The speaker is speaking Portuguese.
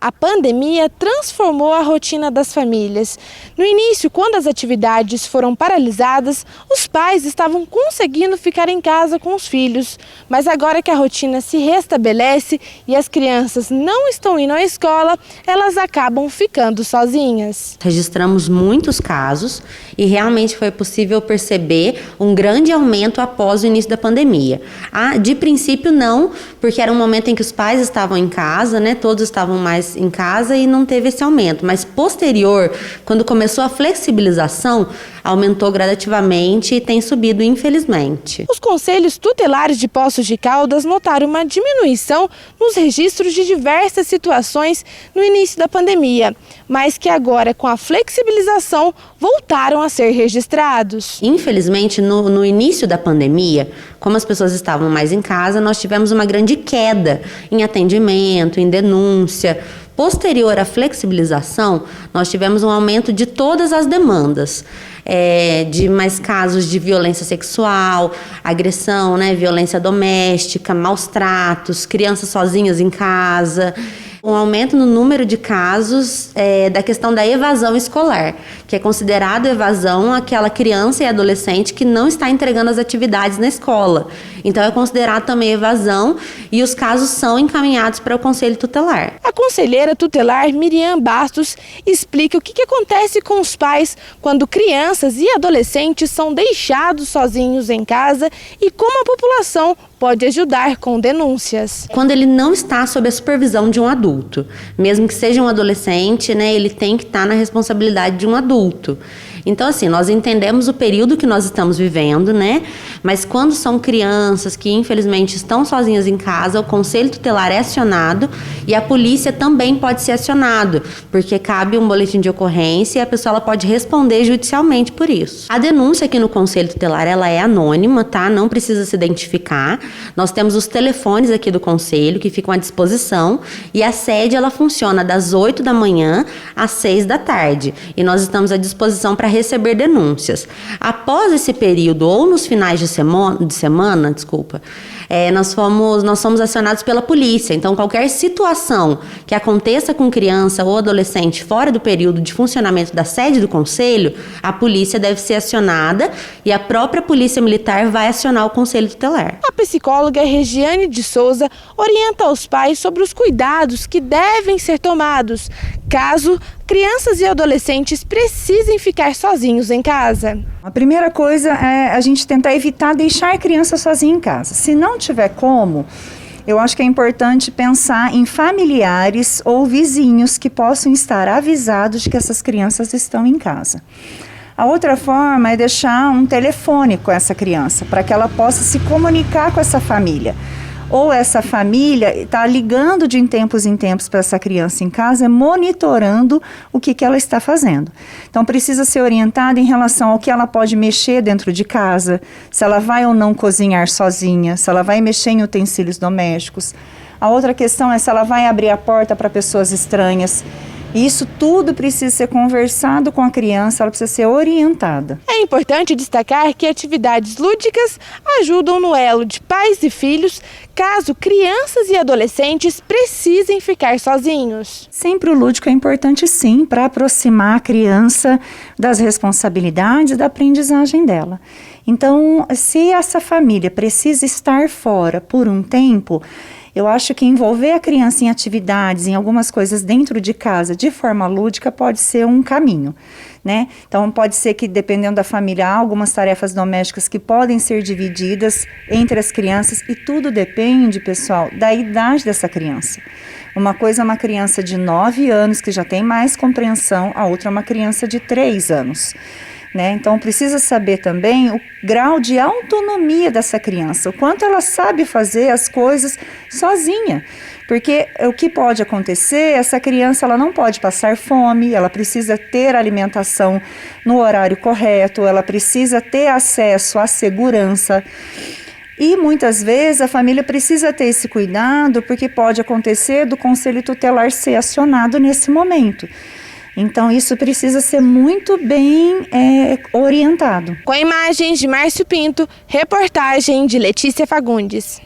A pandemia transformou a rotina das famílias. No início, quando as atividades foram paralisadas, os pais estavam conseguindo ficar em casa com os filhos. Mas agora que a rotina se restabelece e as crianças não estão indo à escola, elas acabam ficando sozinhas. Registramos muitos casos e realmente foi possível perceber um grande aumento após o início da pandemia. De princípio não, porque era um momento em que os pais estavam em casa, né? Todos estavam mais em casa e não teve esse aumento, mas posterior, quando começou a flexibilização, aumentou gradativamente e tem subido, infelizmente. Os conselhos tutelares de Poços de Caldas notaram uma diminuição nos registros de diversas situações no início da pandemia, mas que agora, com a flexibilização, voltaram a ser registrados. Infelizmente, no início da pandemia, como as pessoas estavam mais em casa, nós tivemos uma grande queda em atendimento, em denúncia. Posterior à flexibilização, nós tivemos um aumento de todas as demandas, de mais casos de violência sexual, agressão, violência doméstica, maus tratos, crianças sozinhas em casa. Um aumento no número de casos da questão da evasão escolar, que é considerado evasão aquela criança e adolescente que não está entregando as atividades na escola. Então é considerado também evasão e os casos são encaminhados para o Conselho Tutelar. A conselheira tutelar Miriam Bastos explica o que acontece com os pais quando crianças e adolescentes são deixados sozinhos em casa e como a população pode ajudar com denúncias. Quando ele não está sob a supervisão de um adulto, mesmo que seja um adolescente, ele tem que estar na responsabilidade de um adulto. Então, assim, nós entendemos o período que nós estamos vivendo, mas quando são crianças que infelizmente estão sozinhas em casa, o Conselho Tutelar é acionado e a polícia também pode ser acionado, porque cabe um boletim de ocorrência e a pessoa ela pode responder judicialmente por isso. A denúncia aqui no Conselho Tutelar, ela é anônima, não precisa se identificar. Nós temos os telefones aqui do Conselho que ficam à disposição e a sede ela funciona das 8 da manhã às 6 da tarde e nós estamos à disposição para receber denúncias. Após esse período ou nos finais de semana, nós somos acionados pela polícia. Então, qualquer situação que aconteça com criança ou adolescente fora do período de funcionamento da sede do Conselho, a polícia deve ser acionada e a própria Polícia Militar vai acionar o Conselho Tutelar. A psicóloga Regiane de Souza orienta os pais sobre os cuidados que devem ser tomados caso crianças e adolescentes precisem ficar sozinhos em casa. A primeira coisa é a gente tentar evitar deixar a criança sozinha em casa. Se não tiver como, eu acho que é importante pensar em familiares ou vizinhos que possam estar avisados de que essas crianças estão em casa. A outra forma é deixar um telefone com essa criança, para que ela possa se comunicar com essa família. Ou essa família está ligando de tempos em tempos para essa criança em casa, monitorando o que ela está fazendo. Então, precisa ser orientada em relação ao que ela pode mexer dentro de casa, se ela vai ou não cozinhar sozinha, se ela vai mexer em utensílios domésticos. A outra questão é se ela vai abrir a porta para pessoas estranhas. E isso tudo precisa ser conversado com a criança, ela precisa ser orientada. É importante destacar que atividades lúdicas ajudam no elo de pais e filhos, caso crianças e adolescentes precisem ficar sozinhos. Sempre o lúdico é importante sim, para aproximar a criança das responsabilidades e da aprendizagem dela. Então, se essa família precisa estar fora por um tempo, eu acho que envolver a criança em atividades, em algumas coisas dentro de casa, de forma lúdica, pode ser um caminho, Então, pode ser que, dependendo da família, há algumas tarefas domésticas que podem ser divididas entre as crianças e tudo depende, pessoal, da idade dessa criança. Uma coisa é uma criança de 9 anos que já tem mais compreensão, a outra é uma criança de 3 anos. Então, precisa saber também o grau de autonomia dessa criança, o quanto ela sabe fazer as coisas sozinha. Porque o que pode acontecer, essa criança ela não pode passar fome, ela precisa ter alimentação no horário correto, ela precisa ter acesso à segurança. E muitas vezes a família precisa ter esse cuidado, porque pode acontecer do Conselho Tutelar ser acionado nesse momento. Então, isso precisa ser muito bem orientado. Com imagens de Márcio Pinto, reportagem de Letícia Fagundes.